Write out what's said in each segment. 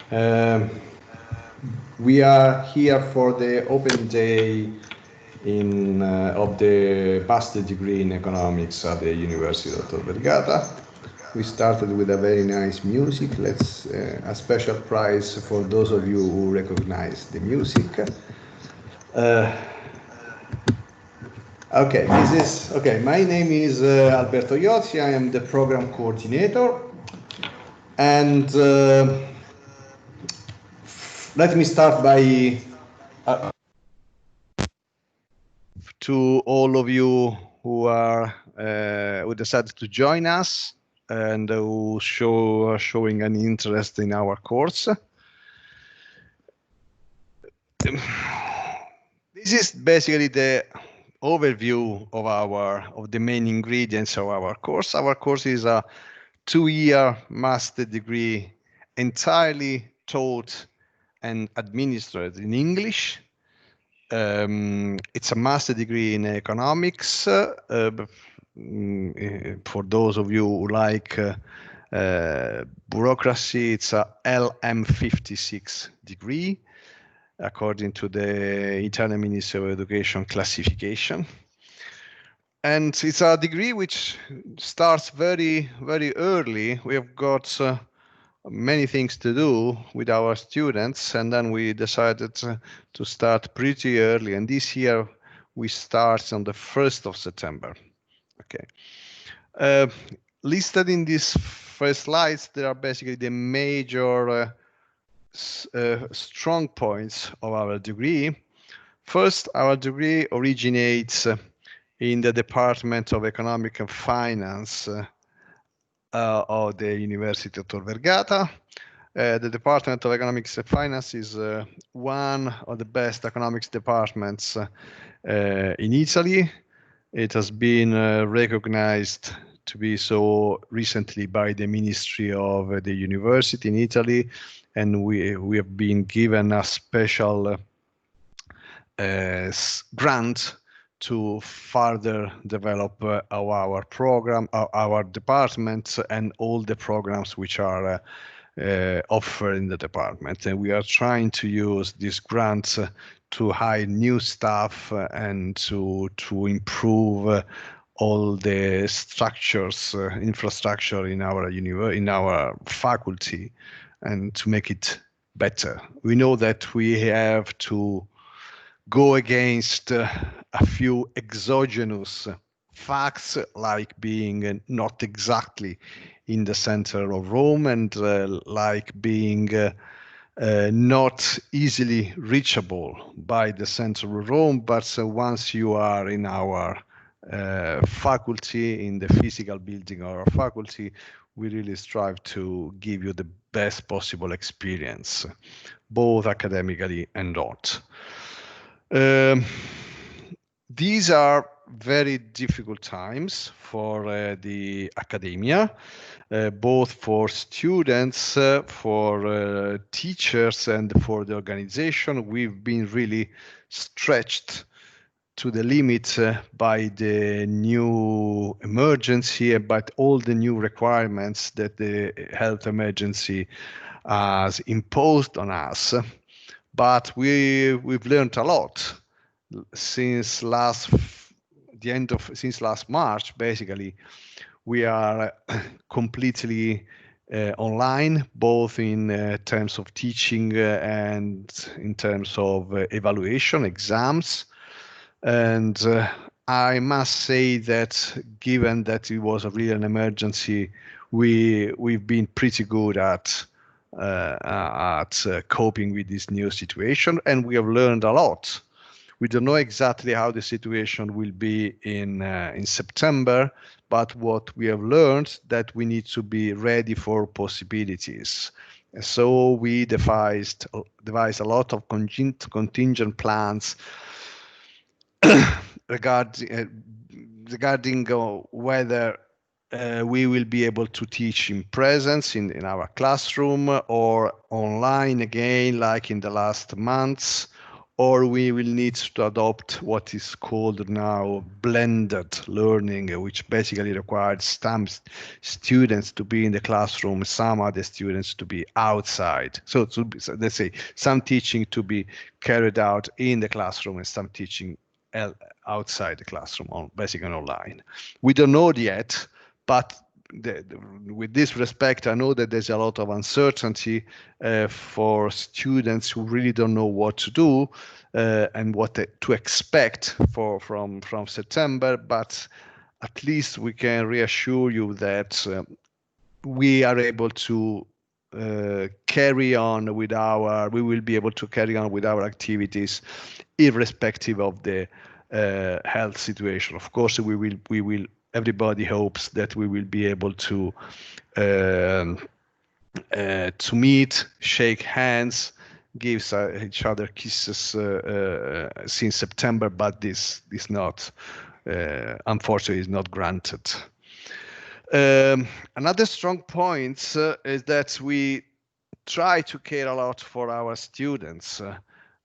Um, we are here for the open day of the master degree in economics at the University of Tor Vergata. We started with a very nice music. Let's a special prize for those of you who recognize the music. Uh, okay, this is okay. My name is Alberto Iozzi. I am the program coordinator, and let me start by to all of you who decided to join us and who are showing an interest in our course. This is basically the overview of the main ingredients of our course. Our course is a 2-year master degree entirely taught and administered in English. It's a master degree in economics. For those of you who like bureaucracy, it's a LM56 degree according to the Italian Ministry of Education classification. And it's a degree which starts very, very early. We have got many things to do with our students, and then we decided to start pretty early. And this year we start on the 1st of September. Okay. Listed in these first slides, there are basically the major strong points of our degree. First, our degree originates in the Department of Economic and Finance of the University of Tor Vergata. The Department of Economics and Finance is one of the best economics departments in Italy. It has been recognized to be so recently by the Ministry of the University in Italy, and we have been given a special grant to further develop our program, our department, and all the programs which are offered in the department. And we are trying to use this grant to hire new staff and to improve all the structures, infrastructure in our faculty, and to make it better. We know that we have to go against a few exogenous facts, like being not exactly in the center of Rome, and like being not easily reachable by the center of Rome. But once you are in our faculty, in the physical building of our faculty, we really strive to give you the best possible experience, both academically and not. These are very difficult times for the academia, both for students, for teachers, and for the organization. We've been really stretched to the limit by the new emergency, but all the new requirements that the health emergency has imposed on us. But we've learned a lot since last March. Basically, we are completely online, both in terms of teaching and in terms of evaluation, exams. And I must say that, given that it was really an emergency, we've been pretty good at coping with this new situation, and we have learned a lot. We don't know exactly how the situation will be in September, but what we have learned that we need to be ready for possibilities. So we devised a lot of contingent plans regarding whether we will be able to teach in presence in our classroom, or online again, like in the last months, or we will need to adopt what is called now blended learning, which basically requires some students to be in the classroom, some other students to be outside. So, let's say some teaching to be carried out in the classroom and some teaching outside the classroom, basically online. We don't know yet, but with this respect, I know that there's a lot of uncertainty for students who really don't know what to do and what to expect from September. But at least we can reassure you that we are able to carry on with we will be able to carry on with our activities, irrespective of the health situation. Of course, we will. Everybody hopes that we will be able to meet, shake hands, give each other kisses since September, but this not, unfortunately, is not granted. Another strong point is that we try to care a lot for our students.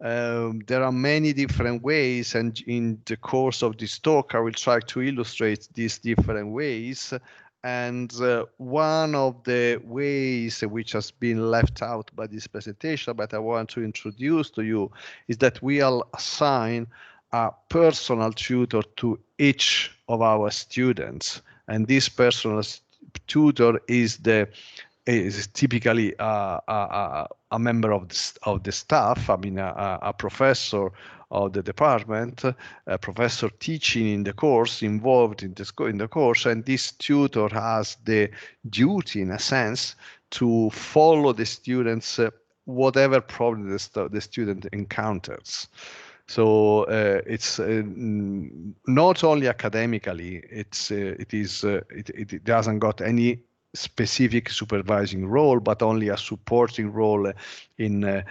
There are many different ways, and in the course of this talk, I will try to illustrate these different ways. And one of the ways which has been left out by this presentation, but I want to introduce to you, is that we'll assign a personal tutor to each of our students. And this personal tutor is typically a member of the staff. I mean, a professor of the department, a professor teaching in the course, involved in the course, and this tutor has the duty, in a sense, to follow the students whatever problem the student encounters. So it's not only academically, it doesn't got any specific supervising role, but only a supporting role in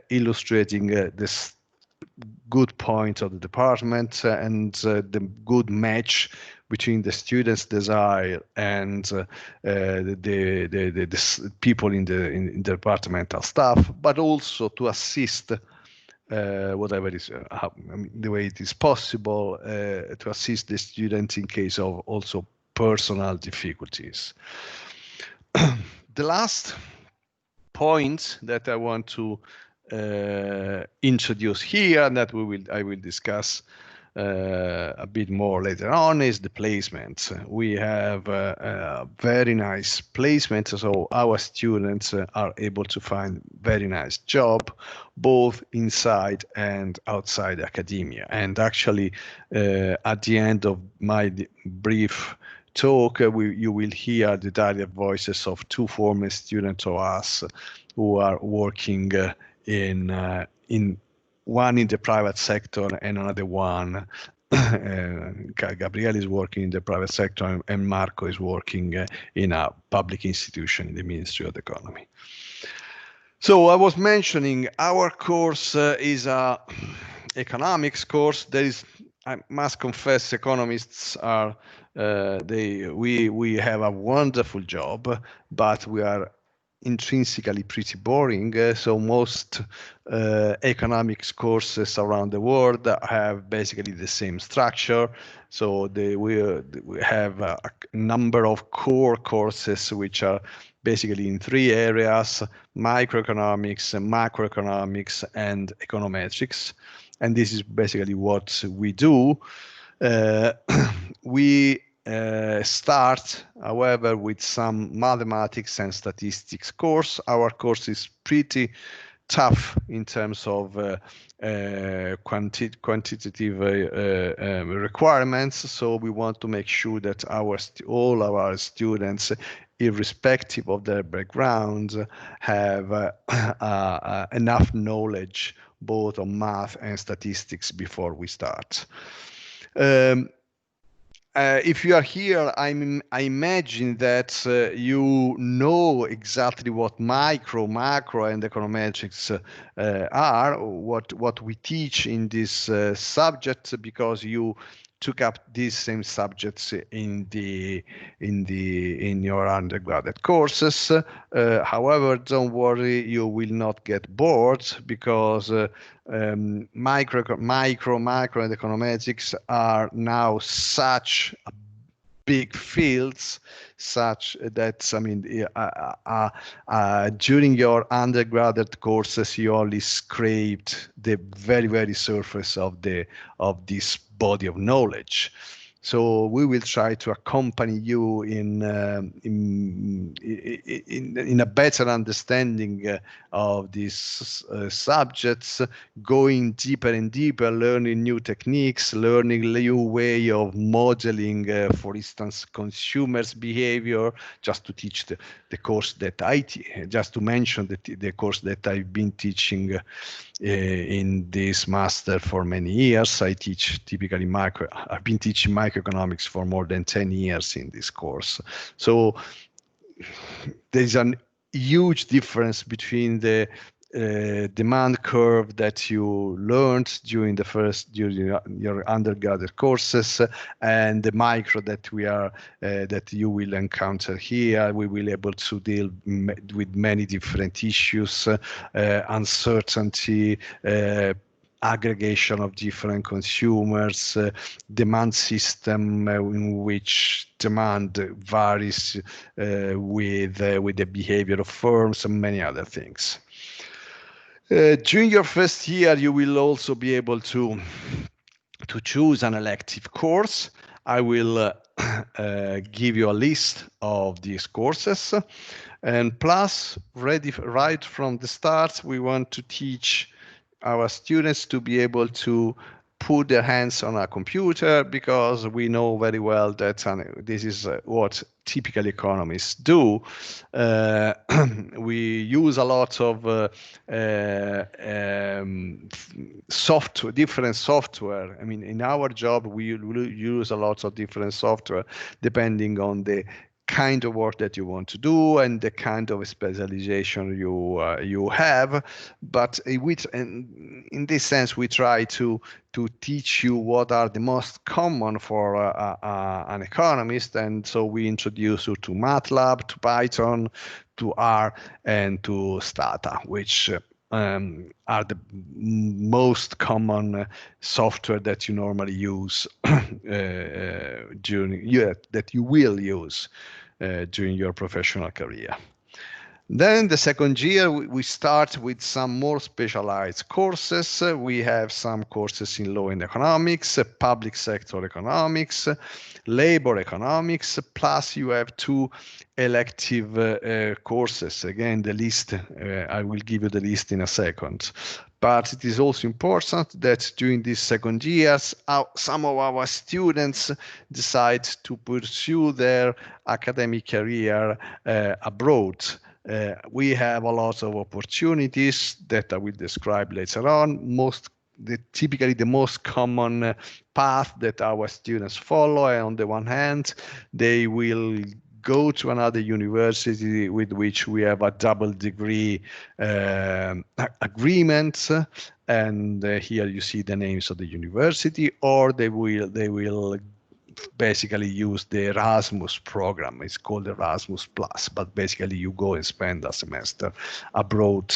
illustrating this good point of the department and the good match between the students' desire and the people in the departmental staff, but also to assist whatever is the way it is possible to assist the students in case of also personal difficulties. The last point that I want to introduce here, and that I will discuss a bit more later on, is the placement. We have very nice placement, so our students are able to find very nice job, both inside and outside academia. And actually, at the end of my brief talk, you will hear the direct voices of two former students of us who are working in one in the private sector and another one. Gabriella is working in the private sector and Marco is working in a public institution in the Ministry of the Economy. So I was mentioning our course is a economics course. I must confess, economists are we have a wonderful job, but we are intrinsically pretty boring. So most economics courses around the world have basically the same structure. So we have a number of core courses which are basically in three areas: microeconomics, macroeconomics, and econometrics. And this is basically what we do. We start, however, with some mathematics and statistics course. Our course is pretty tough in terms of quantitative requirements. So we want to make sure that all our students, irrespective of their backgrounds, have enough knowledge both on math and statistics before we start. If you are here, I imagine that you know exactly what macro, and econometrics are, what we teach in this subject, because you took up these same subjects in your undergraduate courses. However, don't worry, you will not get bored, because macro and econometrics are now such big fields, such that, I mean, during your undergraduate courses you only scraped the very surface of this body of knowledge. So we will try to accompany you in a better understanding of these subjects, going deeper and deeper, learning new techniques, learning new way of modeling, for instance, consumers' behavior. Just to teach the course that just to mention the course that I've been teaching in this master for many years. I teach typically I've been teaching microeconomics for more than 10 years in this course. So there's a huge difference between the demand curve that you learned during your undergraduate courses and the micro that you will encounter here. We will able to deal with many different issues, uncertainty, aggregation of different consumers, demand system in which demand varies with the behavior of firms, and many other things. During your first year, you will also be able to choose an elective course. I will give you a list of these courses, and plus, right from the start, we want to teach our students to be able to put their hands on a computer, because we know very well that this is what typical economists do. We use a lot of different software. I mean, in our job, we use a lot of different software depending on the kind of work that you want to do and the kind of specialization you have. But in this sense, we try to teach you what are the most common for an economist, and so we introduce you to MATLAB, to Python, to R, and to Stata, which are the most common software that you normally use that you will use during your professional career. Then the second year, we start with some more specialized courses. We have some courses in law and economics, public sector economics, labor economics, plus you have 2 elective courses. Again, the list, I will give you the list in a second. But it is also important that during these second years, some of our students decide to pursue their academic career abroad. We have a lot of opportunities that I will describe later on. Typically the most common path that our students follow, and on the one hand, they will go to another university with which we have a double degree agreement, and here you see the names of the university, or they will basically use the Erasmus program. It's called Erasmus Plus, but basically you go and spend a semester abroad.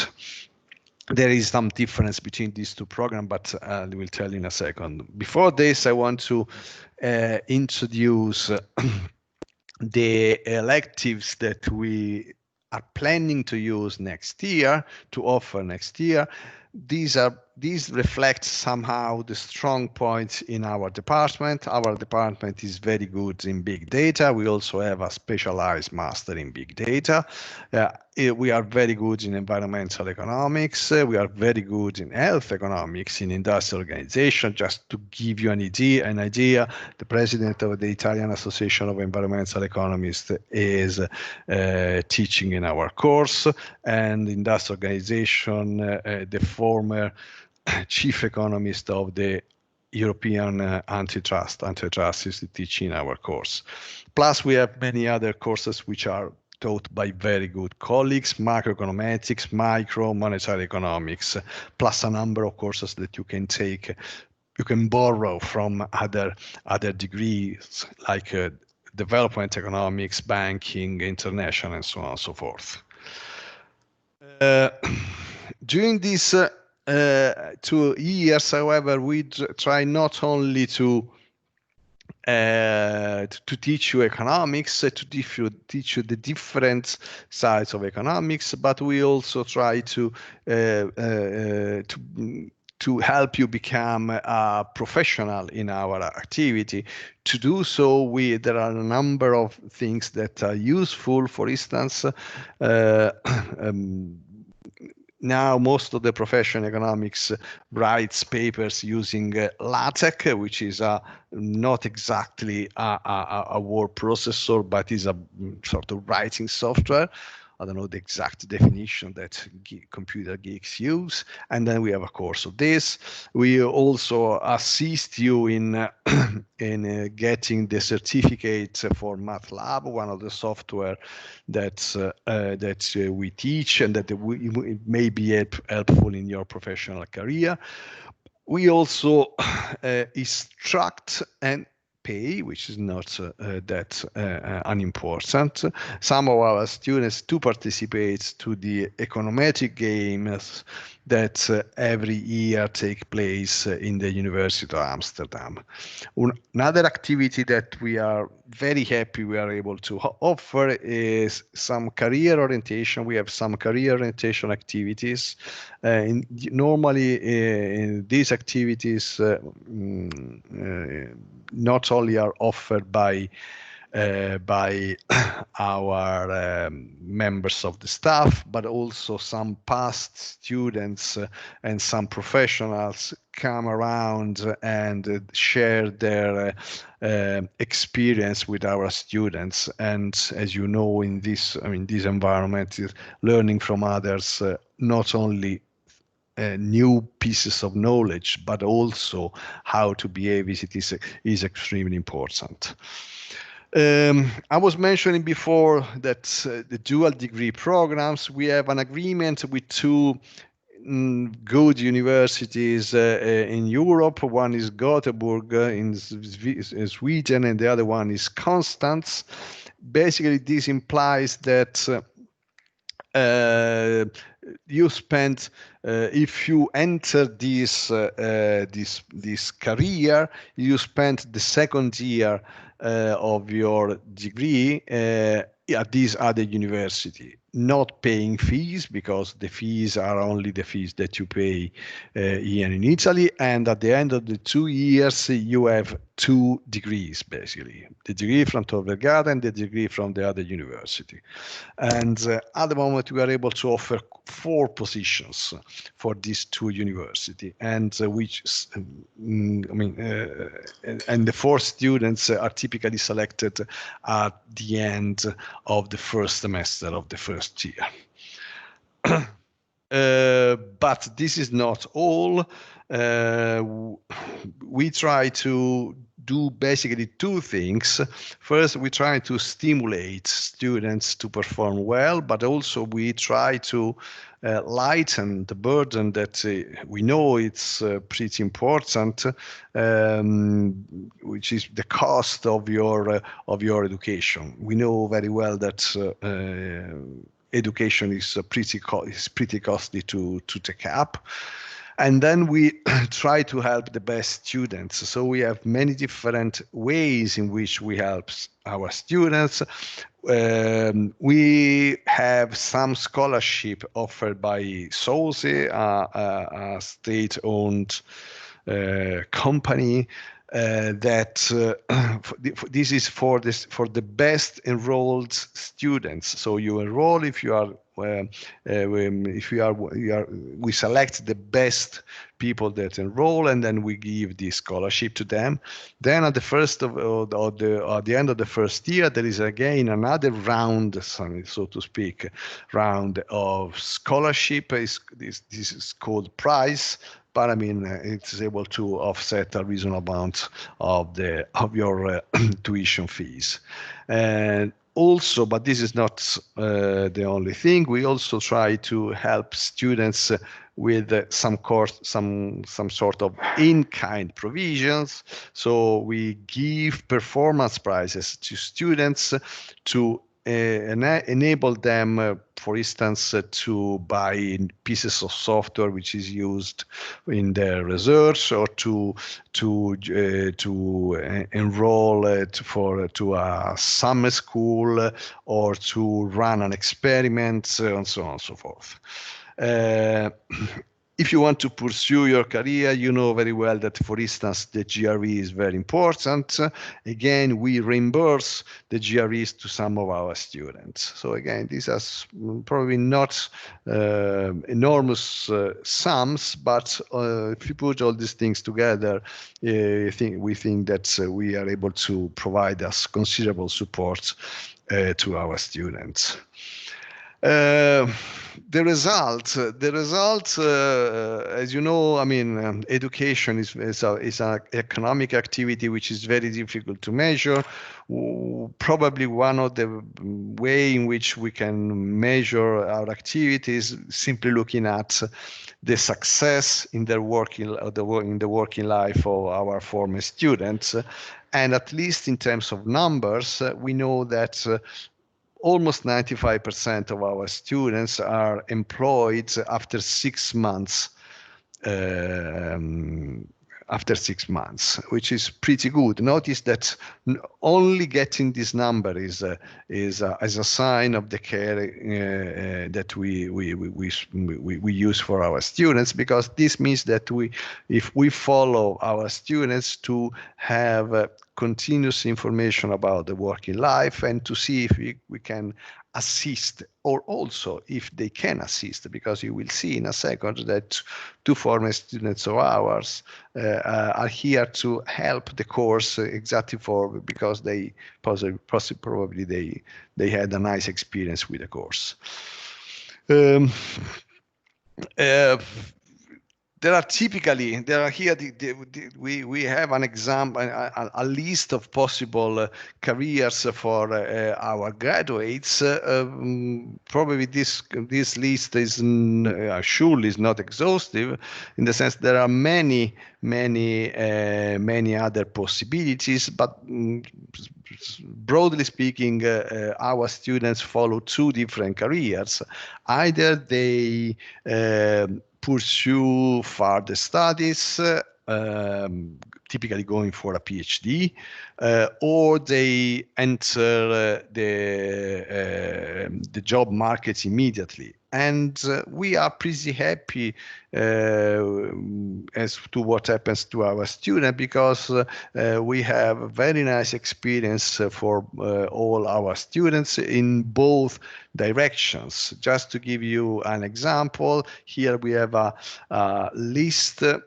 There is some difference between these 2 programs, but I will tell you in a second. Before this, I want to introduce the electives that we are planning to use next year, to offer next year. These reflect somehow the strong points in our department. Our department is very good in big data. We also have a specialized master in big data. We are very good in environmental economics. We are very good in health economics, in industrial organization. Just to give you an idea, the president of the Italian Association of Environmental Economists is teaching in our course, and industrial organization, the former chief economist of the European antitrust is teaching our course. Plus, we have many other courses which are taught by very good colleagues: macroeconometrics, micro, monetary economics, plus a number of courses that you can take you can borrow from other degrees like development economics, banking, international, and so on and so forth. During these 2 years, however, we try not only to teach you economics, to teach you the different sides of economics, but we also try to help you become a professional in our activity. To do so, there are a number of things that are useful. For instance, now most of the professional economics writes papers using LaTeX, which is not exactly a word processor, but is a sort of writing software. I don't know the exact definition that computer geeks use. And then we have a course of this. We also assist you in getting the certificate for MATLAB, one of the software that we teach and that it may be helpful in your professional career. We also instruct and pay, which is not that unimportant, some of our students to participate to the econometric games that every year take place in the University of Amsterdam. Another activity that we are very happy we are able to offer is some career orientation. We have some career orientation activities. Normally, these activities not only are offered by our members of the staff, but also some past students and some professionals come around and share their experience with our students. And as you know, in this environment, learning from others not only new pieces of knowledge, but also how to behave is extremely important. I was mentioning before that the dual degree programs, we have an agreement with two good universities in Europe. One is Gothenburg in Sweden, and the other one is Constance. Basically, this implies that you spend if you enter this career, you spend the second year of your degree at this other university, not paying fees, because the fees are only the fees that you pay here in Italy. And at the end of the 2 years, you have 2 degrees, basically, the degree from Tor Vergata and the degree from the other university. And at the moment, we are able to offer 4 positions for these 2 universities, and and the 4 students are typically selected at the end of the first semester of the first year. But this is not all. We try to do basically 2 things. First, we try to stimulate students to perform well, but also we try to lighten the burden that we know it's pretty important, which is the cost of your education. We know very well that education is pretty costly to take up. And then we try to help the best students. So we have many different ways in which we help our students. We have some scholarship offered by SOSE, a state-owned company. This is for the best enrolled students. So you enroll if you are we select the best people that enroll, and then we give the scholarship to them. Then at the end of the first year, there is again another round, so to speak, round of scholarship. This is called prize. But I mean, it's able to offset a reasonable amount of your tuition fees. And Also, but this is not the only thing. We also try to help students with some sort of in-kind provisions. So we give performance prizes to students to enable them, for instance, to buy pieces of software which is used in their research, or to enroll to a summer school, or to run an experiment, and so on and so forth. Uh, if you want to pursue your career, you know very well that, for instance, the GRE is very important. Again, we reimburse the GREs to some of our students. So again, these are probably not enormous sums, but if you put all these things together, we think that we are able to provide us considerable support to our students. The result, as you know, I mean, education is an economic activity which is very difficult to measure. Probably one of the way in which we can measure our activities simply looking at the success in the working life of our former students, and at least in terms of numbers, we know that. Almost 95% of our students are employed after 6 months. After 6 months, which is pretty good. Notice that only getting this number is as a sign of the care that we use for our students, because this means that if we follow our students to have continuous information about the working life, and to see if we can assist, or also if they can assist, because you will see in a second that two former students of ours are here to help the course exactly because they probably they had a nice experience with the course. Uh, There are here we have an example, a list of possible careers for our graduates. Probably this list is surely is not exhaustive, in the sense there are many other possibilities, but broadly speaking, our students follow two different careers. Either they pursue further studies, typically going for a PhD, or they enter the job market immediately. And we are pretty happy as to what happens to our students, because we have very nice experience for all our students in both directions. Just to give you an example, here we have a list, not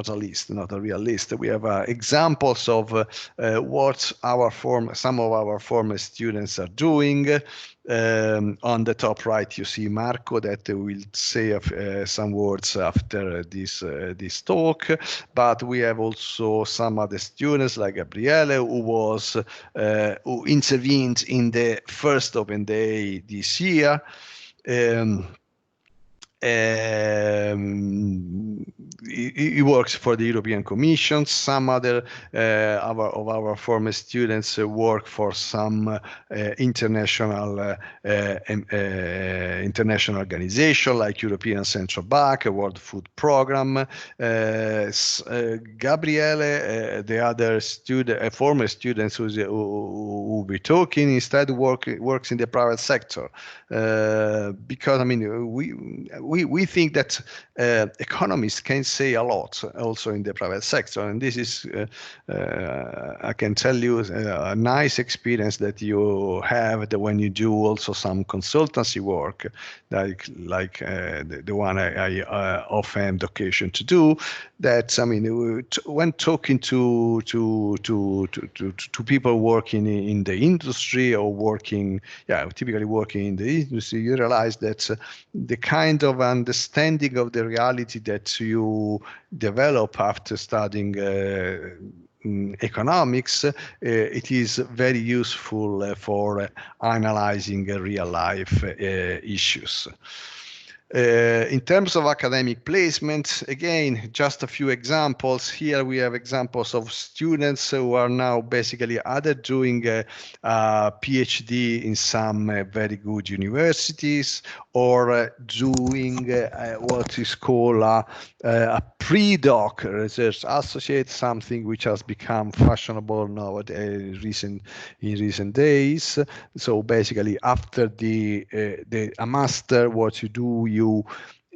a list, not a real list. We have examples of what some of our former students are doing. On the top right, you see Marco, that will say some words after this talk. But we have also some other students, like Gabriella, who intervened in the first open day this year. He works for the European Commission. Some other of our former students work for some international organization, like European Central Bank, World Food Program. Gabriele, the other former students who we're talking, instead works in the private sector, because we think that economists can say a lot also in the private sector, and this is I can tell you a nice experience that you have when you do also some consultancy work, like the one I often have the occasion to do. That when talking to people working in the industry, or typically working in the industry, you realize that the kind of understanding of the reality that you develop after studying economics, it is very useful for analyzing real life issues. In terms of academic placement, again, just a few examples. Here we have examples of students who are now basically either doing a PhD in some very good universities, or doing what is called a pre-doc research associate, something which has become fashionable nowadays in recent days. So basically, after a master, what you do,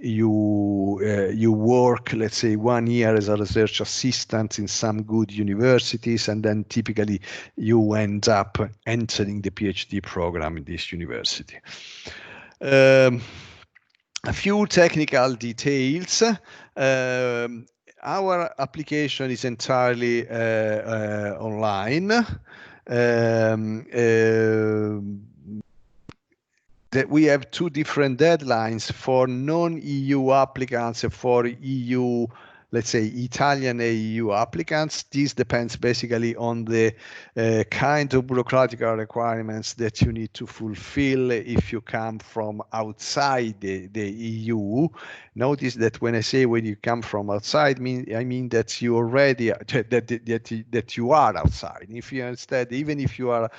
you work, let's say, 1 year as a research assistant in some good universities, and then typically you end up entering the PhD program in this university. A few technical details. Our application is entirely online. That we have two different deadlines for non-EU applicants and for EU, let's say, Italian EU applicants. This depends basically on the kind of bureaucratic requirements that you need to fulfill if you come from outside the EU. Notice that when I say when you come from outside, I mean that you already that you are outside. If you instead, even if you are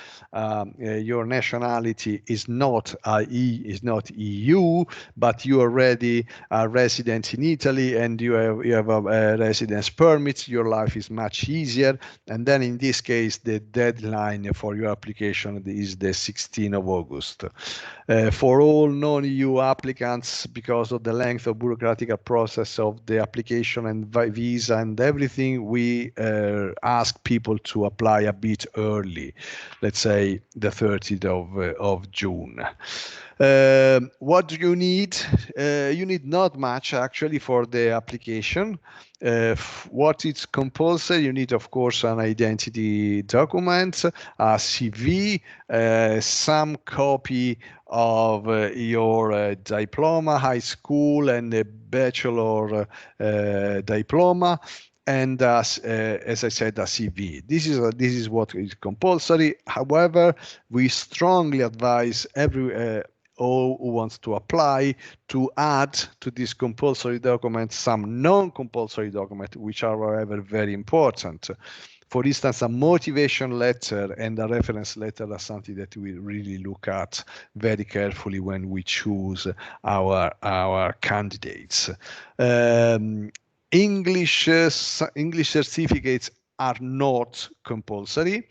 your nationality is not EU, but you already are resident in Italy and you have a residence permit, your life is much easier. And then in this case, the deadline for your application is the 16th of August. For all non-EU applicants, because of the length of bureaucratic process of the application and visa and everything, we ask people to apply a bit early, let's say the 30th of June. What do you need? You need not much actually for the application. What is compulsory? You need, of course, an identity document, a CV, some copy of your diploma, high school, and a bachelor diploma, and as I said, a CV. This is what is compulsory. However, we strongly advise all who wants to apply to add to this compulsory document some non-compulsory documents, which are, however, very important. For instance, a motivation letter and a reference letter are something that we really look at very carefully when we choose our candidates. English certificates are not compulsory,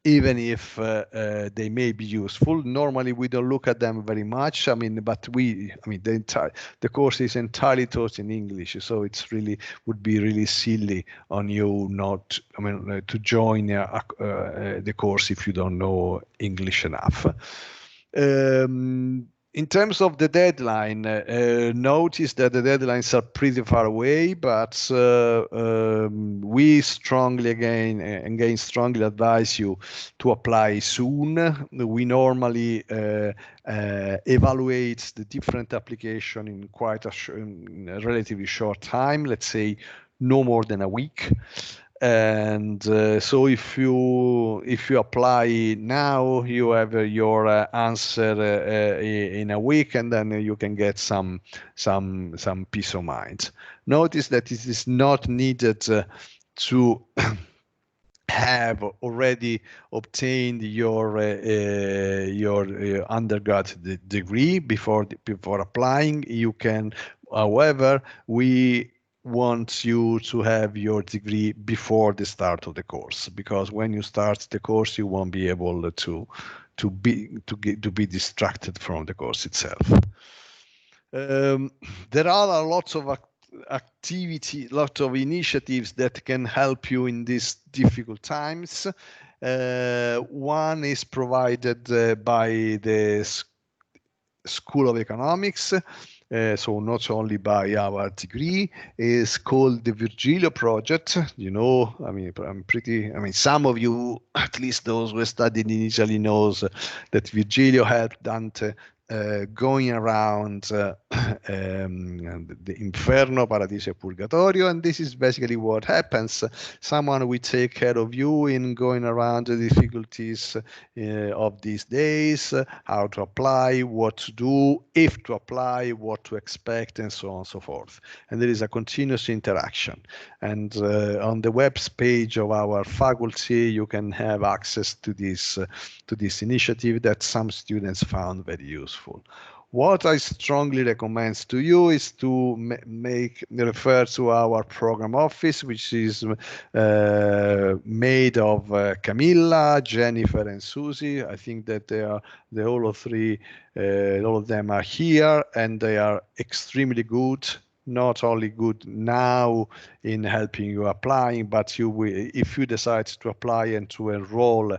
even if they may be useful. Normally, we don't look at them very much. But the course is entirely taught in English, so would be really silly on you not, to join the course if you don't know English enough. In terms of the deadline, notice that the deadlines are pretty far away, but we strongly advise you to apply soon. We normally evaluate the different application in quite in a relatively short time, let's say no more than a week. And so if you apply now, you have your answer in a week, and then you can get some peace of mind. Notice that it is not needed to have already obtained your undergrad degree before applying. You can, however, we want you to have your degree before the start of the course, because when you start the course, you won't be able to be distracted from the course itself. There are lots of lots of initiatives that can help you in these difficult times. One is provided by the School of Economics. So not only by our degree, is called the Vigilia Project. Some of you, at least those who studied in Italy, knows that Virgilio helped Dante going around the Inferno, Paradiso, and Purgatorio, and this is basically what happens. Someone will take care of you in going around the difficulties of these days, how to apply, what to do, if to apply, what to expect, and so on and so forth. And there is a continuous interaction. And on the web page of our faculty, you can have access to this initiative that some students found very useful. What I strongly recommend to you is to refer to our program office, which is made of Camilla, Jennifer, and Susie. I think that they all of them are here, and they are extremely good. Not only good now in helping you applying, but you will, if you decide to apply and to enroll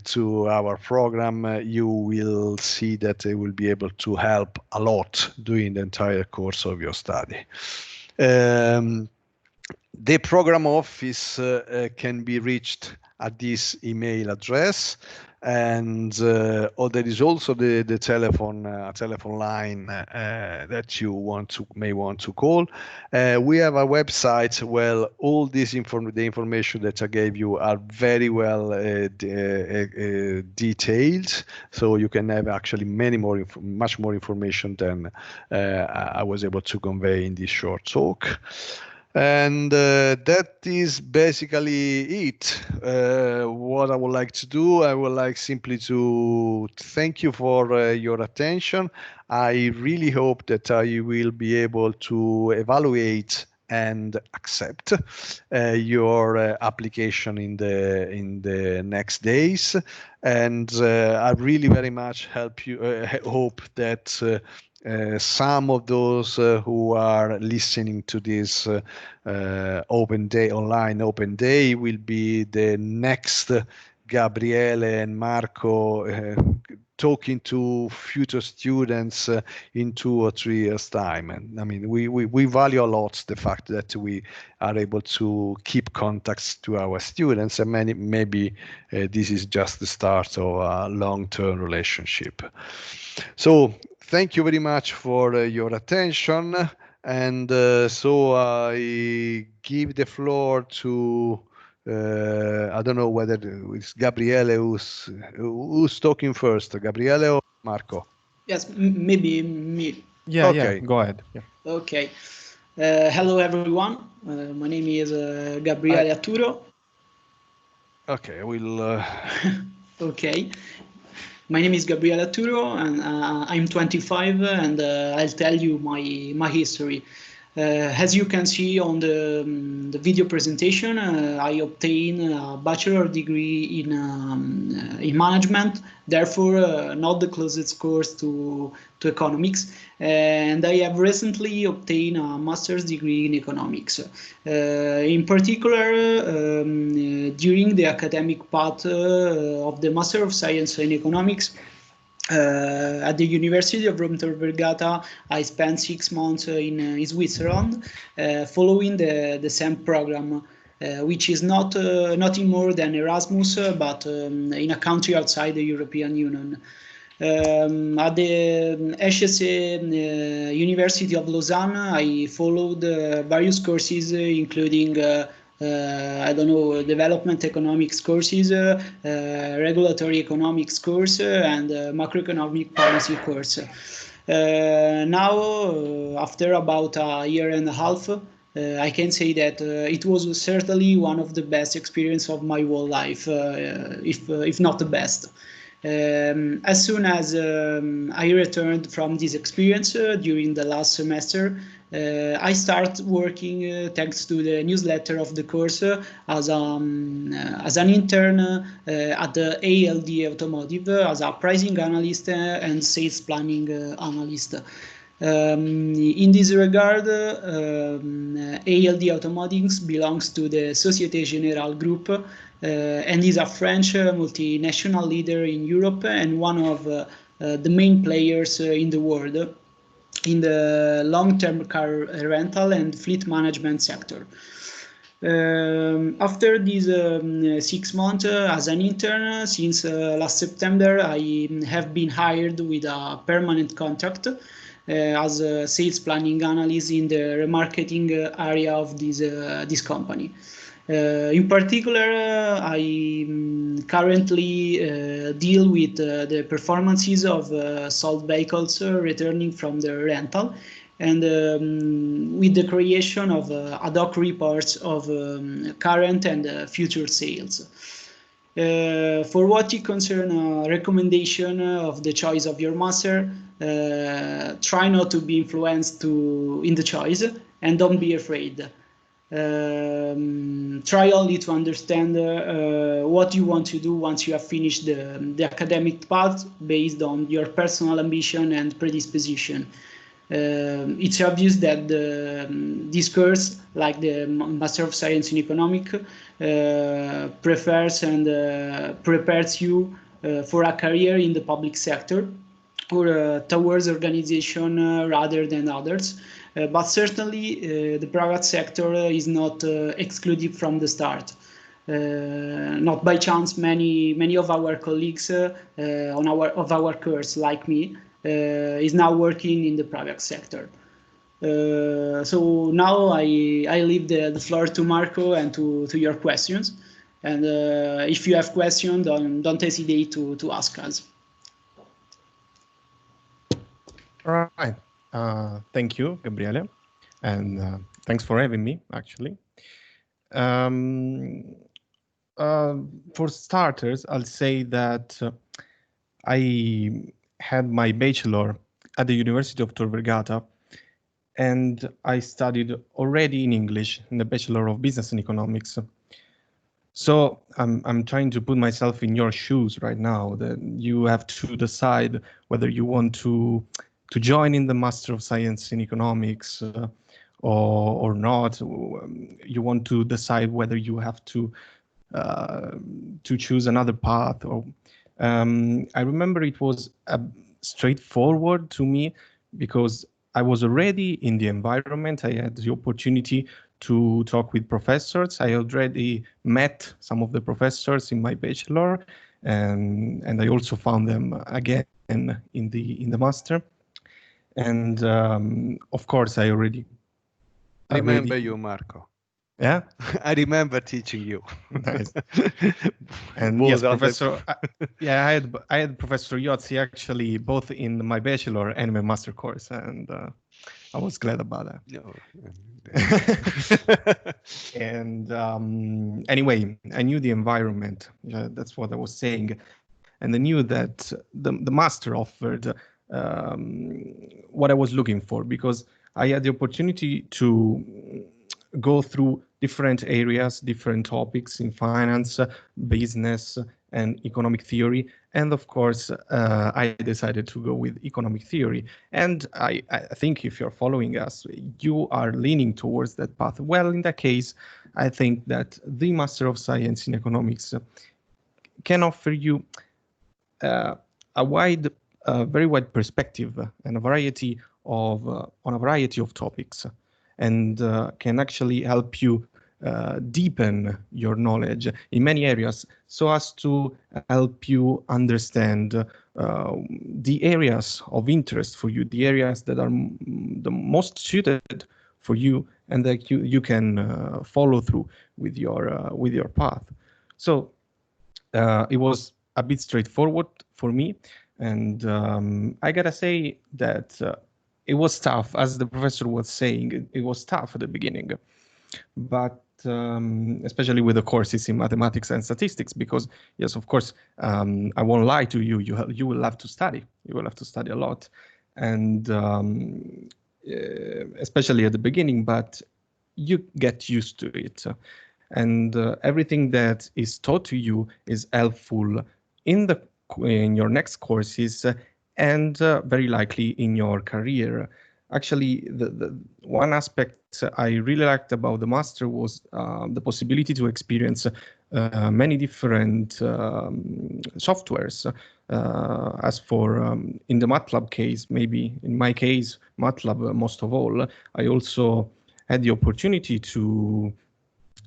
to our program, you will see that they will be able to help a lot during the entire course of your study. The program office can be reached at this email address, and there is also the telephone line that you may want to call. We have a website where all this the information that I gave you are very well detailed, so you can have actually much more information than I was able to convey in this short talk. And that is basically it. What I would like to do, I would like simply to thank you for your attention. I really hope that I will be able to evaluate and accept your application in the next days. And I really very much hope that some of those who are listening to this online open day will be the next Gabriele and Marco talking to future students in 2 or 3 years' time. And I mean, we value a lot the fact that we are able to keep contacts to our students, and maybe this is just the start of a long-term relationship. So thank you very much for your attention, and so I give the floor to I don't know whether it's Gabriele who's talking first, Gabriele or Marco? Yes, maybe me. Yeah, okay. Yeah, go ahead. Yeah. Okay. Hello, everyone. My name is Gabriella Turo. Okay, I will. Okay. My name is Gabriella Turo, and I'm 25, and I'll tell you my history. As you can see on the video presentation, I obtained a bachelor degree in management, therefore not the closest course to economics, and I have recently obtained a master's degree in economics. In particular, during the academic part of the Master of Science in Economics, at the University of Rome Tor Vergata, I spent 6 months in Switzerland, following the same program, which is nothing more than Erasmus, but in a country outside the European Union. At the HSE University of Lausanne, I followed various courses, including development economics courses, regulatory economics course, and macroeconomic policy course. Now, after about a year and a half, I can say that it was certainly one of the best experiences of my whole life, if not the best. As soon as I returned from this experience during the last semester, I started working thanks to the newsletter of the course as an intern at the ALD Automotive as a pricing analyst and sales planning analyst. In this regard, ALD Automotive belongs to the Société Générale Group and is a French multinational leader in Europe and one of the main players in the world in the long-term car rental and fleet management sector. After these 6 months as an intern, since last September, I have been hired with a permanent contract as a sales planning analyst in the remarketing area of this company. In particular, I currently deal with the performances of sold vehicles returning from the rental, and with the creation of ad hoc reports of current and future sales. For what it concerns recommendation of the choice of your master, try not to be influenced in the choice, and don't be afraid. Try only to understand what you want to do once you have finished the academic path based on your personal ambition and predisposition. It's obvious that this course, like the Master of Science in Economics, prepares you for a career in the public sector or towards organization rather than others. But certainly the private sector is not excluded from the start. Not by chance, many of our colleagues of our course, like me, is now working in the private sector. So now I leave the floor to Marco and to your questions. And if you have questions, don't hesitate to ask us. All right. Thank you, Gabriella. And thanks for having me, actually. For starters, I'll say that I had my bachelor at the University of Tor Vergata, and I studied already in English in the Bachelor of Business and Economics. So I'm trying to put myself in your shoes right now, that you have to decide whether you want to join in the Master of Science in Economics or not. You want to decide whether you have to choose another path. Or I remember it was straightforward to me because I was already in the environment. I had the opportunity to talk with professors. I already met some of the professors in my bachelor, and I also found them again in the master. And of course, I remember you, Marco. Yeah, I remember teaching you. Nice. And yes, Professor. Yeah, I had Professor Iozzi actually both in my bachelor and my master course, and I was glad about that. No. And anyway, I knew the environment. That's what I was saying, and I knew that the master offered what I was looking for, because I had the opportunity to go through different areas, different topics in finance, business, and economic theory. And of course, I decided to go with economic theory. And I think if you're following us, you are leaning towards that path. Well, in that case, I think that the Master of Science in Economics can offer you a very wide perspective and a variety of on a variety of topics, and can actually help you deepen your knowledge in many areas, so as to help you understand the areas of interest for you, the areas that are the most suited for you, and that you can follow through with your path. So it was a bit straightforward for me, and I gotta say that it was tough, as the professor was saying. It was tough at the beginning, but especially with the courses in mathematics and statistics, because yes, of course, I won't lie to you. You will have to study. You will have to study a lot, and especially at the beginning. But you get used to it, and everything that is taught to you is helpful in your next courses, and very likely in your career. Actually, the one aspect I really liked about the master was the possibility to experience many different softwares. As for in the MATLAB case, maybe in my case, MATLAB most of all, I also had the opportunity to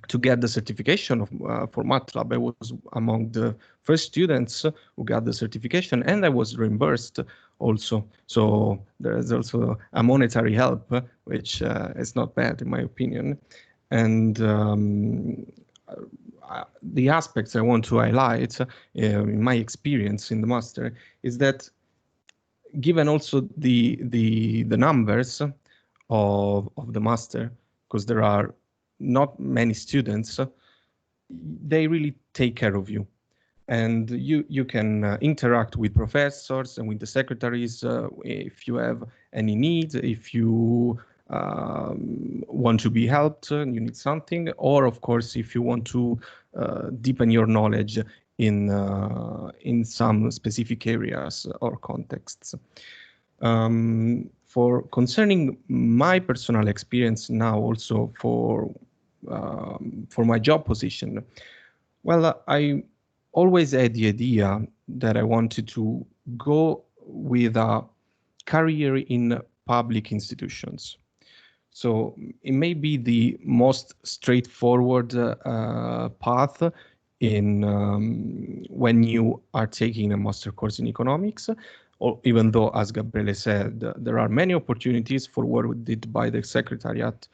to get the certification of, for MATLAB. I was among the first students who got the certification, and I was reimbursed also. So there is also a monetary help, which is not bad in my opinion. And the aspects I want to highlight in my experience in the master is that, given also the numbers of the master, because there are not many students, they really take care of you. And you can interact with professors and with the secretaries if you have any needs, if you want to be helped and you need something, or of course if you want to deepen your knowledge in some specific areas or contexts. For concerning my personal experience now, also for my job position, well, I always had the idea that I wanted to go with a career in public institutions. So it may be the most straightforward path in when you are taking a master course in economics, or even though, as Gabriele said, there are many opportunities forwarded by the Secretariat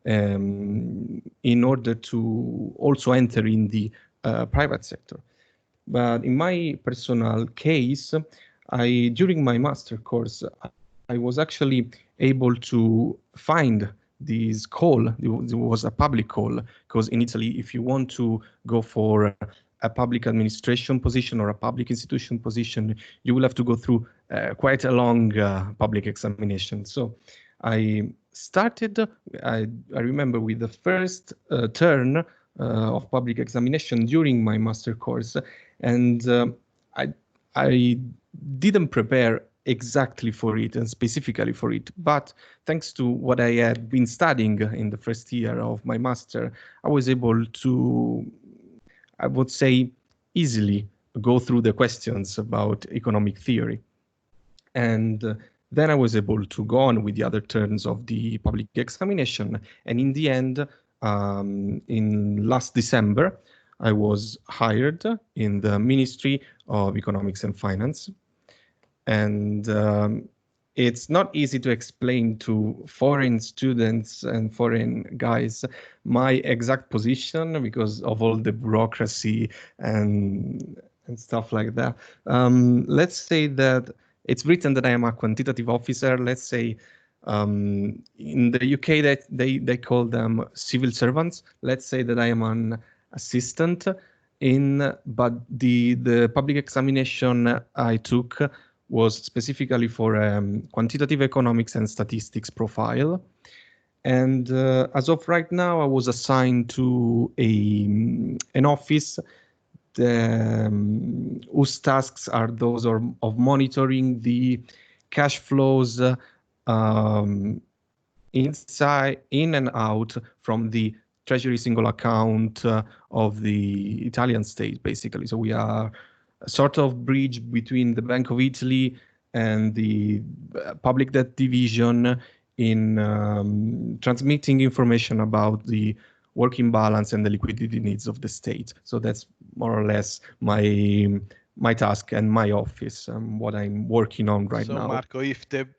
in order to also enter in the private sector. But in my personal case, during my master course, I was actually able to find this call. It was a public call, because in Italy, if you want to go for a public administration position or a public institution position, you will have to go through quite a long public examination. So I started, I remember, with the first turn of public examination during my master course, and I didn't prepare exactly for it and specifically for it, but thanks to what I had been studying in the first year of my master, I was able to, I would say, easily go through the questions about economic theory. And then I was able to go on with the other turns of the public examination. And in the end, in last December, I was hired in the Ministry of Economics and Finance. And it's not easy to explain to foreign students and foreign guys my exact position because of all the bureaucracy and stuff like that. Let's say that it's written that I am a quantitative officer. Let's say in the UK that they call them civil servants. Let's say that I am an assistant but the public examination I took was specifically for quantitative economics and statistics profile. And as of right now, I was assigned to an office whose tasks are those of monitoring the cash flows in and out from the treasury single account of the Italian state, basically. So we are a sort of bridge between the Bank of Italy and the public debt division in transmitting information about the working balance and the liquidity needs of the state. So that's more or less my task and my office, what I'm working on right now. So Marco, if the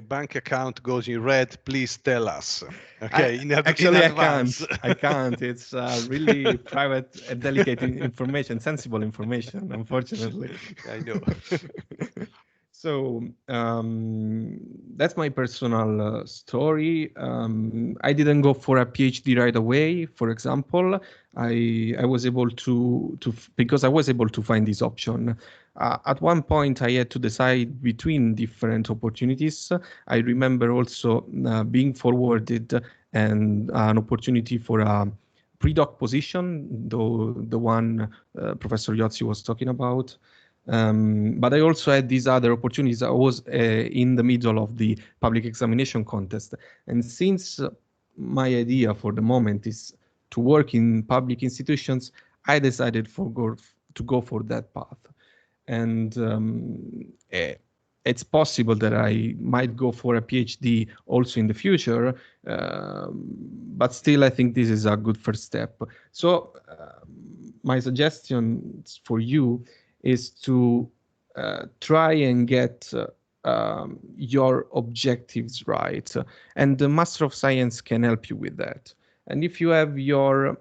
bank account goes in red, please tell us. Okay, actually, I can't. It's really private and delicate information, sensible information, unfortunately. I know. So that's my personal story. I didn't go for a PhD right away. For example, I was able to because I was able to find this option. At one point, I had to decide between different opportunities. I remember also being forwarded and an opportunity for a pre-doc position, though the one Professor Iozzi was talking about. But I also had these other opportunities. I was in the middle of the public examination contest. And since my idea for the moment is to work in public institutions, I decided to go for that path. And it's possible that I might go for a PhD also in the future, but still I think this is a good first step. So my suggestion for you is to try and get your objectives right, and the Master of Science can help you with that. And if you have your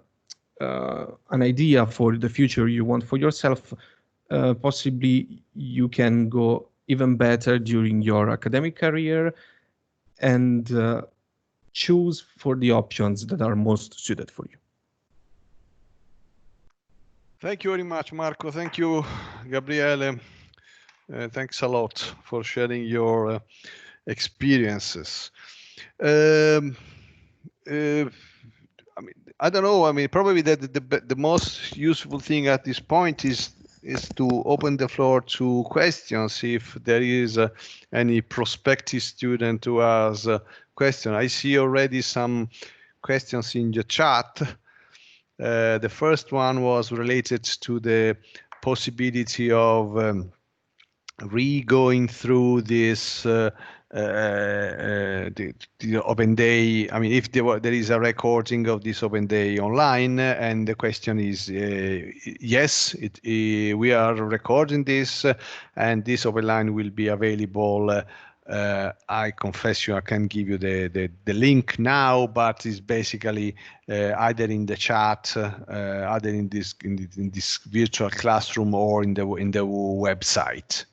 an idea for the future you want for yourself, possibly you can go even better during your academic career and choose for the options that are most suited for you. Thank you very much, Marco. Thank you, Gabriele. Thanks a lot for sharing your experiences. I mean, I don't know. I mean, probably the most useful thing at this point is to open the floor to questions. If there is any prospective student who has a question, I see already some questions in the chat. The first one was related to the possibility of re-going through this the open day. I mean, if there is a recording of this open day online, and the question is yes, we are recording this, and this open line will be available. I confess you, I can give you the link now, but it's basically either in the chat, either in this virtual classroom, or in the website,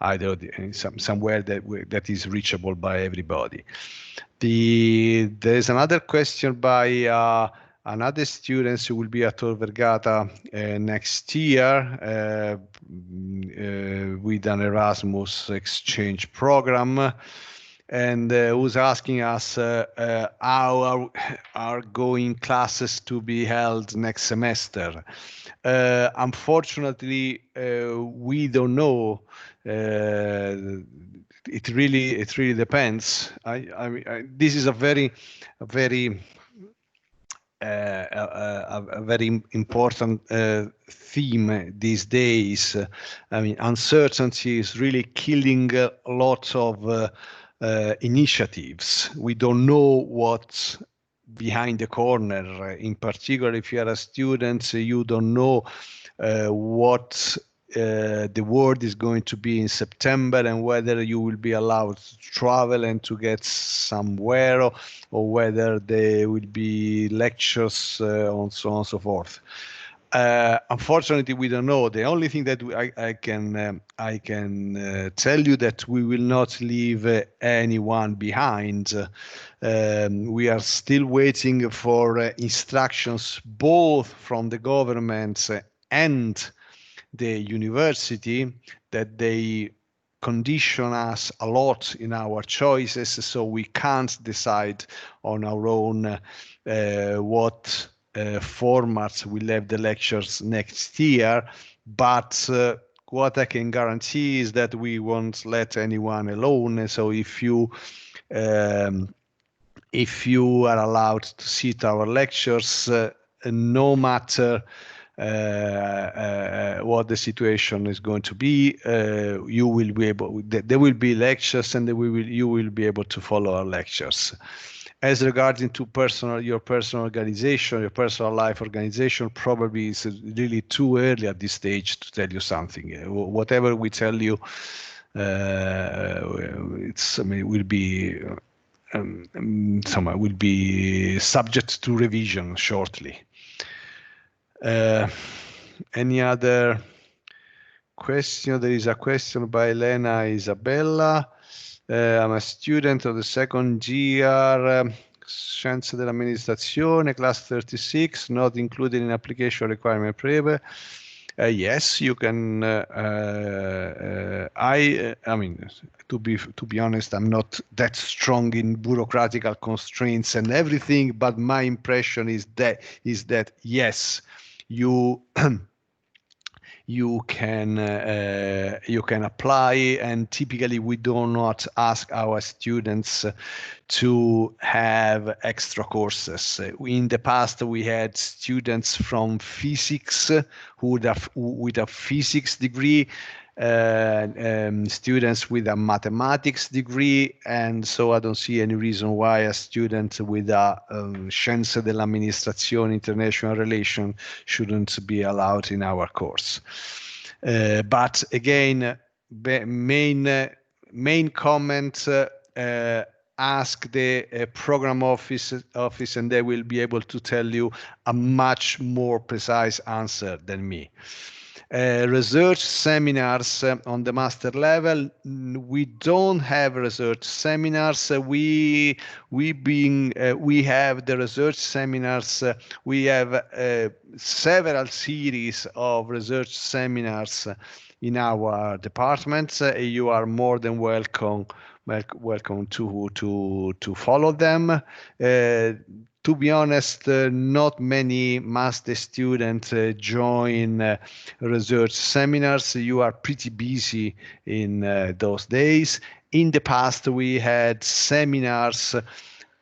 either somewhere that is reachable by everybody. There's another question by another student who will be at Tor Vergata next year with an Erasmus exchange program, and who's asking us how are going classes to be held next semester. Unfortunately, we don't know. It really depends. This is a very important theme these days. I mean, uncertainty is really killing a lot of initiatives. We don't know what's behind the corner. In particular, if you are a student, you don't know what the world is going to be in September, and whether you will be allowed to travel and to get somewhere, or whether there will be lectures and so on and so forth. Unfortunately, we don't know. The only thing that I can tell you that we will not leave anyone behind. We are still waiting for instructions both from the government and the university, that they condition us a lot in our choices, so we can't decide on our own what formats will have the lectures next year. But what I can guarantee is that we won't let anyone alone. So if you are allowed to sit our lectures, no matter what the situation is going to be, you will be able. There will be lectures, and you will be able to follow our lectures. As regarding to your personal organization, your personal life organization, probably it's really too early at this stage to tell you something. Whatever we tell you, will be subject to revision shortly. Any other question? There is a question by Elena Isabella. I'm a student of the second year, Scienze dell'Amministrazione, class 36, not included in application requirement preve. Yes, you can. I mean, to be honest, I'm not that strong in bureaucratic constraints and everything, but my impression is that yes, you you can apply, and typically we do not ask our students to have extra courses. In the past, we had students from physics who with a physics degree, students with a mathematics degree, and so I don't see any reason why a student with a Scienze dell'Amministrazione International Relation shouldn't be allowed in our course. But again, main comment, ask the program office, and they will be able to tell you a much more precise answer than me. Research seminars on the master level, we don't have research seminars. We have the research seminars. We have several series of research seminars in our departments. You are more than welcome to follow them. To be honest, not many master students join research seminars. You are pretty busy in those days. In the past, we had seminars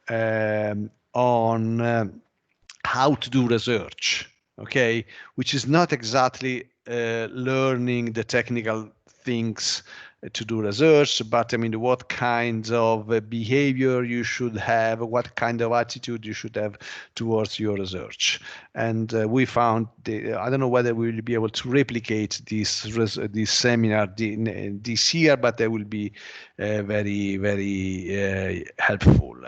on how to do research, okay, which is not exactly learning the technical things to do research, but I mean, what kind of behavior you should have, what kind of attitude you should have towards your research. And we found, I don't know whether we will be able to replicate this seminar this year, but they will be very, very helpful.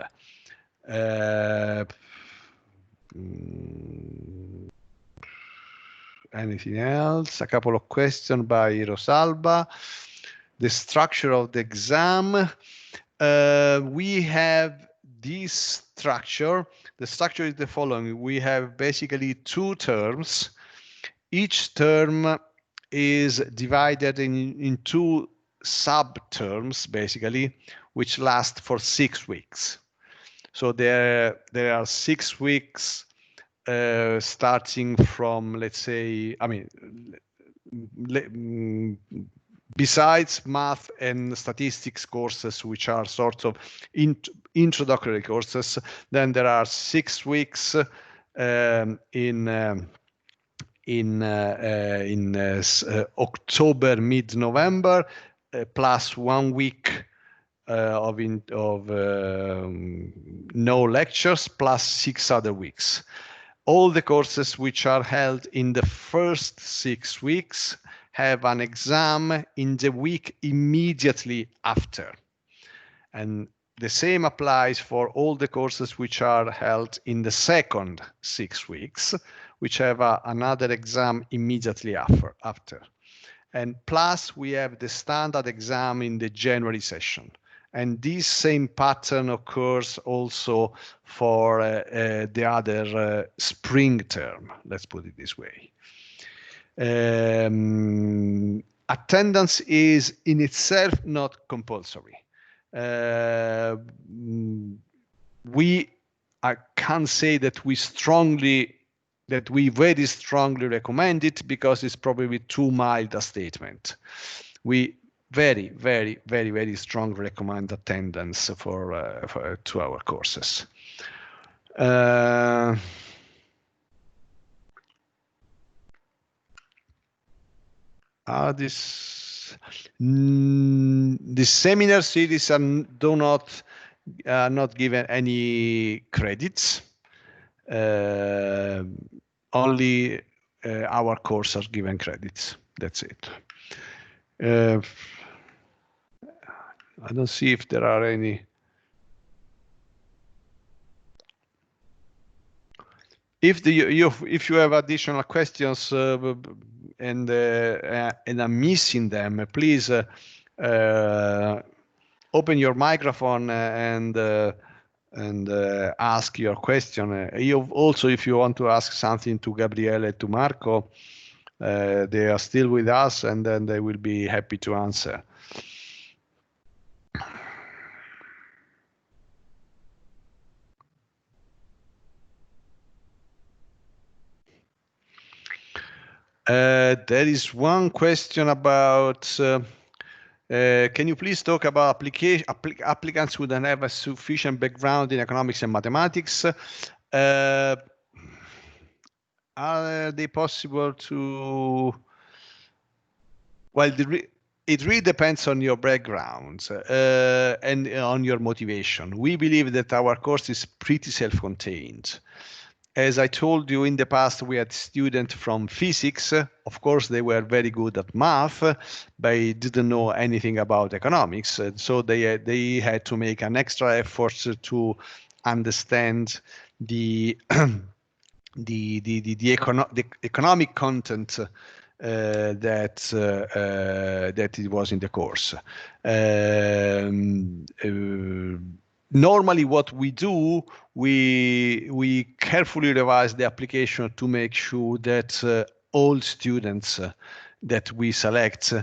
Anything else? A couple of questions by Rosalba. The structure of the exam. We have this structure. The structure is the following. We have basically 2 terms. Each term is divided in 2 sub-terms, basically, which last for 6 weeks. So there are 6 weeks starting from, let's say, I mean, besides math and statistics courses, which are sort of introductory courses, then there are 6 weeks in October, mid-November, plus 1 week of no lectures, plus 6 other weeks. All the courses which are held in the first 6 weeks have an exam in the week immediately after. And the same applies for all the courses which are held in the second 6 weeks, which have another exam immediately after. And plus, we have the standard exam in the January session. And this same pattern occurs also for the other spring term, let's put it this way. Attendance is in itself not compulsory. I can't say that we very strongly recommend it, because it's probably too mild a statement. We very, very, very, very strongly recommend attendance to our courses. The seminar series are not given any credits. Only our course are given credits. That's it. I don't see if there are any. If you have additional questions and I'm missing them, please open your microphone and ask your question. Also, if you want to ask something to Gabriella, to Marco, they are still with us, and then they will be happy to answer. There is one question about, can you please talk about applicants who don't have a sufficient background in economics and mathematics? Are they possible to, well, it really depends on your background and on your motivation. We believe that our course is pretty self-contained. As I told you in the past, we had students from physics. Of course, they were very good at math, but they didn't know anything about economics. So they had to make an extra effort to understand the the economic content that it was in the course. Normally what we do, we carefully revise the application to make sure that all students that we select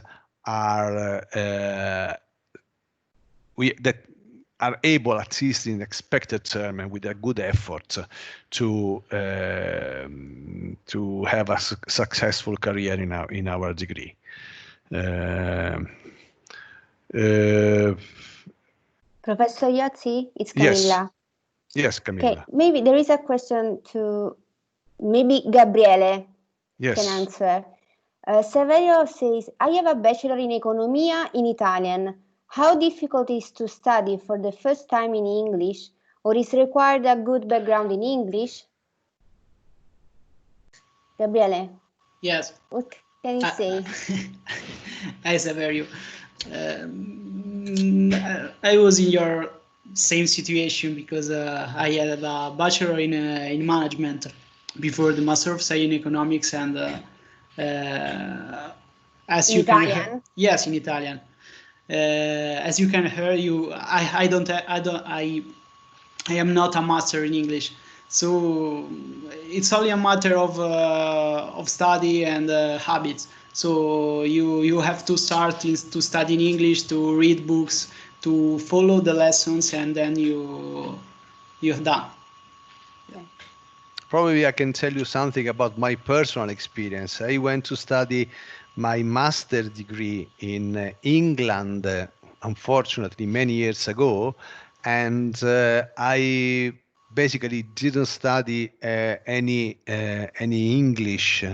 are are able, at least in expected term and with a good effort, to have a successful career in our degree. Professor Iozzi, it's Camilla. Yes, Camilla. Okay, maybe there is a question to maybe Gabriele can answer. Severio says, I have a bachelor in economia in Italian. How difficult is to study for the first time in English, or is required a good background in English? Gabriele? Yes. What can you say? Hi, Severio. I was in your same situation because I had a bachelor in management before the Master of Science in Economics, and as in you Italian? can hear, yes, in Italian. As you can hear, I am not a master in English, so it's only a matter of study and habits. So you have to start to study in English, to read books, to follow the lessons, and then you've done. Probably I can tell you something about my personal experience. I went to study my master's degree in England, unfortunately, many years ago, and I basically didn't study any English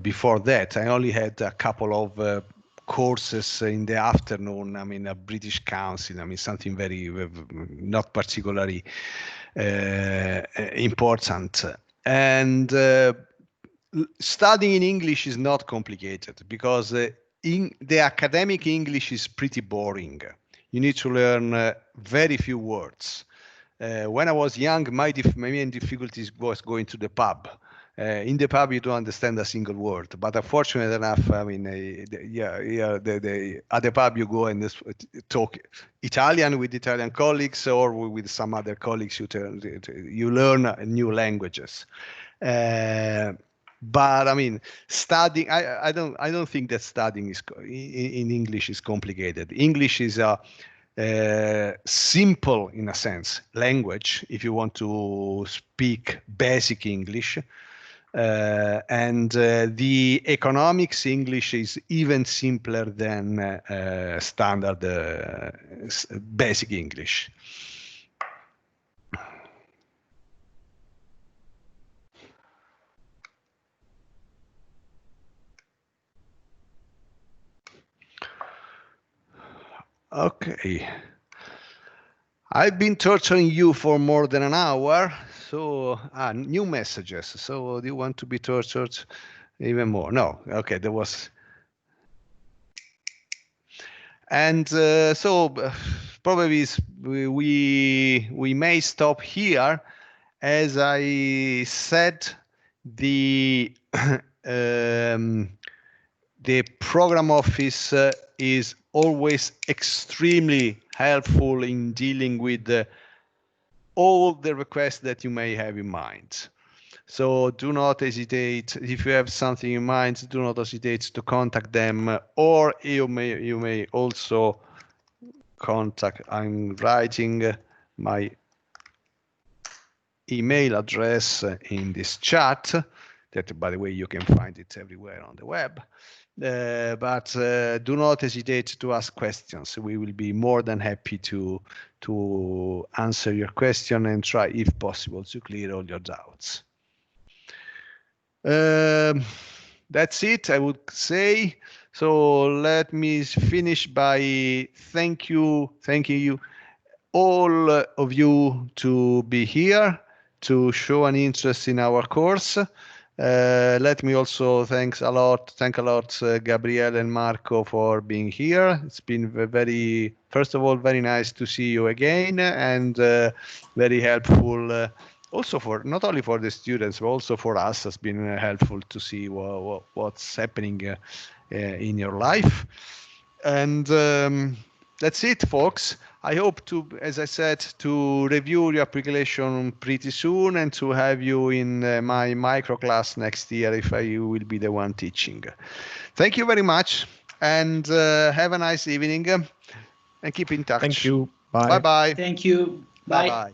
before that. I only had a couple of courses in the afternoon. I mean, a British Council. I mean, something very not particularly important. And studying in English is not complicated because in the academic English is pretty boring. You need to learn very few words. When I was young, my main difficulties was going to the pub. In the pub, you don't understand a single word. But unfortunately enough, I mean, at the pub you go and talk Italian with Italian colleagues or with some other colleagues. You learn new languages. But I mean, studying. I don't think that studying in English is complicated. English is a simple, in a sense, language if you want to speak basic English. And the economics English is even simpler than standard basic English. Okay. I've been torturing you for more than an hour, so new messages. So do you want to be tortured even more? No. Okay, there was. And so probably we may stop here. As I said, the the program office is always extremely helpful in dealing with all the requests that you may have in mind. So do not hesitate. If you have something in mind, do not hesitate to contact them, or you may also contact. I'm writing my email address in this chat. That, by the way, you can find it everywhere on the web. But do not hesitate to ask questions. We will be more than happy to answer your question and try, if possible, to clear all your doubts. That's it, I would say. So let me finish by thanking you all of you to be here, to show an interest in our course. Let me also thank a lot, Gabriella and Marco for being here. It's been first of all, very nice to see you again, and very helpful. Also not only for the students, but also for us, has been helpful to see what's happening in your life. And that's it, folks. I hope to, as I said, to review your application pretty soon and to have you in my micro class next year if I will be the one teaching. Thank you very much, and have a nice evening, and keep in touch. Thank you. Bye. Bye-bye. Thank you. Bye. Bye-bye.